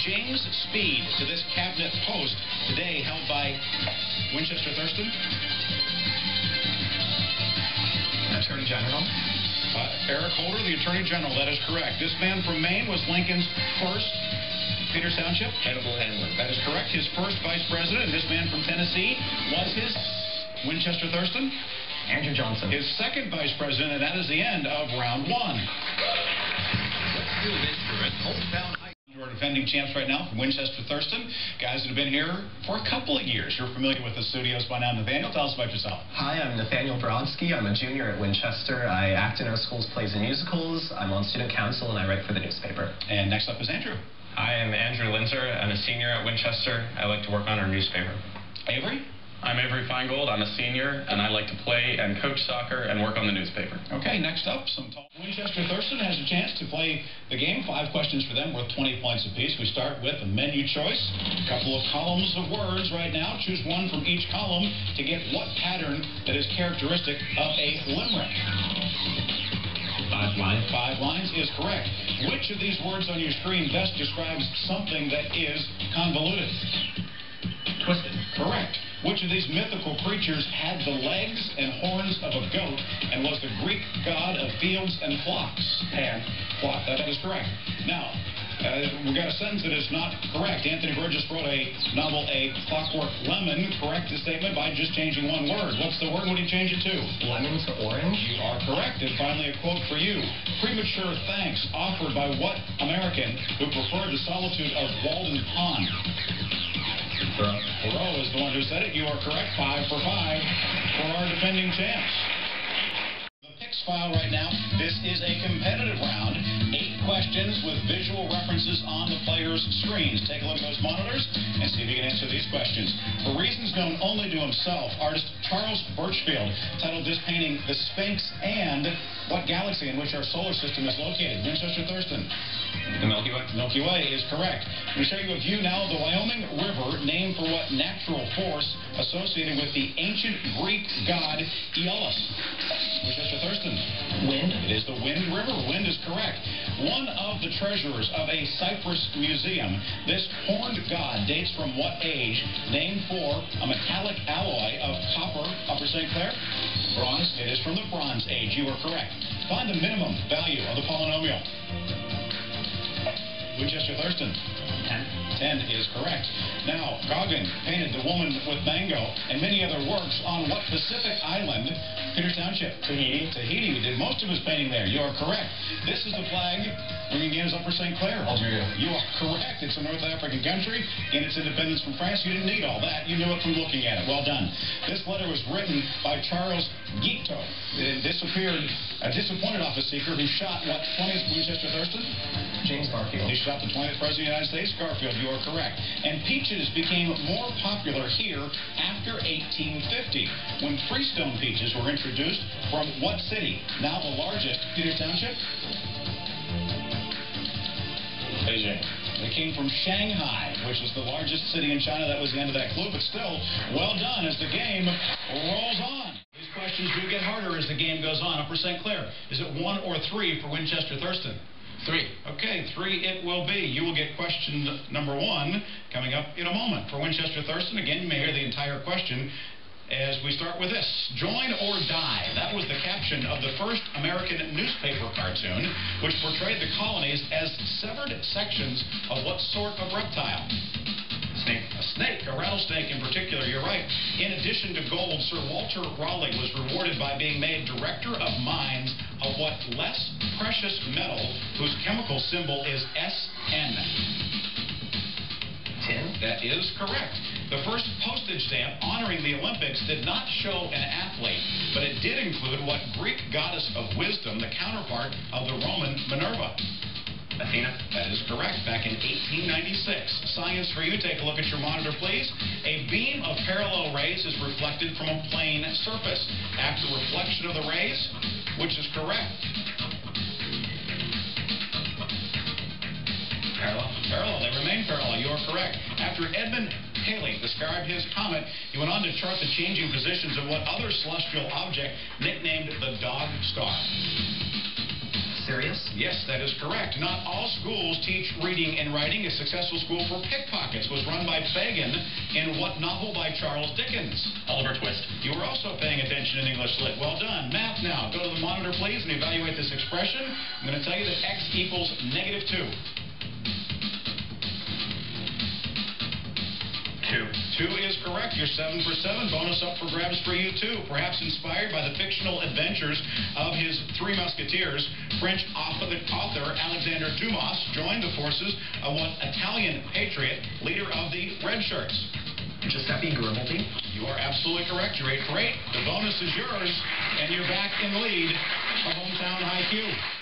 James Speed to this cabinet post today held by Winchester Thurston? Attorney General. Eric Holder, the Attorney General. That is correct. This man from Maine was Lincoln's first Peters Township. Hannibal Hamlin. That is correct. His first vice president. And this man from Tennessee was his Winchester Thurston. Andrew Johnson. His second vice president, and that is the end of round one. Let's do this for it. Hometown HighQ. We're defending champs right now from Winchester Thurston. Guys that have been here for a couple of years. You're familiar with the studios by now. Nathaniel, tell us about yourself. Hi, I'm Nathaniel Brodsky. I'm a junior at Winchester. I act in our school's plays and musicals. I'm on student council, and I write for the newspaper. And next up is Andrew. Hi, I'm Andrew Linzer. I'm a senior at Winchester. I like to work on our newspaper. Avery? I'm Avery Feingold. I'm a senior, and I like to play and coach soccer and work on the newspaper. Okay, next up, some tall. Winchester Thurston has a chance to play the game. 5 questions for them worth 20 points apiece. We start with a menu choice. A couple of columns of words right now. Choose one from each column to get what pattern that is characteristic of a limerick. 5 lines. 5 lines is correct. Which of these words on your screen best describes something that is convoluted? Twisted. Correct. Which of these mythical creatures had the legs and horns of a goat and was the Greek god of fields and flocks? Pan. Flock. That is correct. Now, we've got a sentence that is not correct. Anthony Burgess wrote a novel, A Clockwork Lemon. Correct the statement by just changing one word. What's the word? What do you change it to? Lemon to orange. You are correct. And finally, a quote for you. Premature thanks offered by what American who preferred the solitude of Walden Pond? Thoreau is the one who said it. You are correct. 5 for 5 for our defending champs. The picks file right now. This is a competitive round. 8 questions with visual references on the players' screens. Take a look at those monitors and see if you can answer these questions. For reasons known only to himself, artist Charles Birchfield titled this painting The Sphinx and what galaxy in which our solar system is located? Winchester Thurston. The Milky Way. Milky Way is correct. I'm going to show you a view now of the Wyoming River, named for what natural force associated with the ancient Greek god Aeolus. Winchester Thurston. Wind. It is the Wind River. Wind is correct. One of the treasurers of a Cyprus museum, this horned god dates from what age? Named for a metallic alloy of copper. Upper St. Clair. Bronze. It is from the Bronze Age. You are correct. Find the minimum value of the polynomial. Winchester Thurston. 10 is correct. Now, Gauguin painted The Woman with Mango and many other works on what Pacific island? Peters Township. Tahiti. Tahiti. He did most of his painting there. You are correct. This is the flag bringing in Upper St. Clair. Algeria. You are correct. It's a North African country. In its independence from France, you didn't need all that. You knew it from looking at it. Well done. This letter was written by Charles Guiteau. It disappeared, a disappointed office seeker who shot, what, 20th Winchester Thurston? James Garfield. He shot the 20th President of the United States, Garfield. You are correct. And peaches became more popular here after 1850, when Freestone peaches were introduced from what city? Now the largest, Peters Township? Beijing. They came from Shanghai, which is the largest city in China. That was the end of that clue, but still, well done as the game rolls on. These questions do get harder as the game goes on. Upper St. Clair, is it 1 or 3 for Winchester Thurston? 3. Okay, 3 it will be. You will get question number 1 coming up in a moment. For Winchester Thurston, again, you may hear the entire question as we start with this. Join or die. That was the caption of the first American newspaper cartoon, which portrayed the colonies as severed sections of what sort of reptile? Snake. A snake, a rattlesnake in particular, you're right. In addition to gold, Sir Walter Raleigh was rewarded by being made Director of Mines of what less precious metal whose chemical symbol is SN? Tin. That is correct. The first postage stamp honoring the Olympics did not show an athlete, but it did include what Greek goddess of wisdom, the counterpart of the Roman Minerva? Athena. That is correct. Back in 1896. Science for you. Take a look at your monitor, please. A beam of parallel rays is reflected from a plane surface. After reflection of the rays, which is correct? Parallel. Parallel. They remain parallel. You are correct. After Edmund Halley described his comet, he went on to chart the changing positions of what other celestial object nicknamed the Dog Star? serious? Yes, that is correct. Not all schools teach reading and writing. A successful school for pickpockets was run by Fagin in what novel by Charles Dickens? Oliver Twist. You were also paying attention in English Lit. Well done. Math now. Go to the monitor, please, and evaluate this expression. I'm going to tell you that x equals -2. 2. 2 is correct. You're 7 for 7. Bonus up for grabs for you, too. Perhaps inspired by the fictional adventures of his Three Musketeers, French author Alexander Dumas joined the forces of what Italian patriot, leader of the Red Shirts? Giuseppe Garibaldi. You are absolutely correct. You're 8 for 8. The bonus is yours, and you're back in the lead of Hometown HighQ.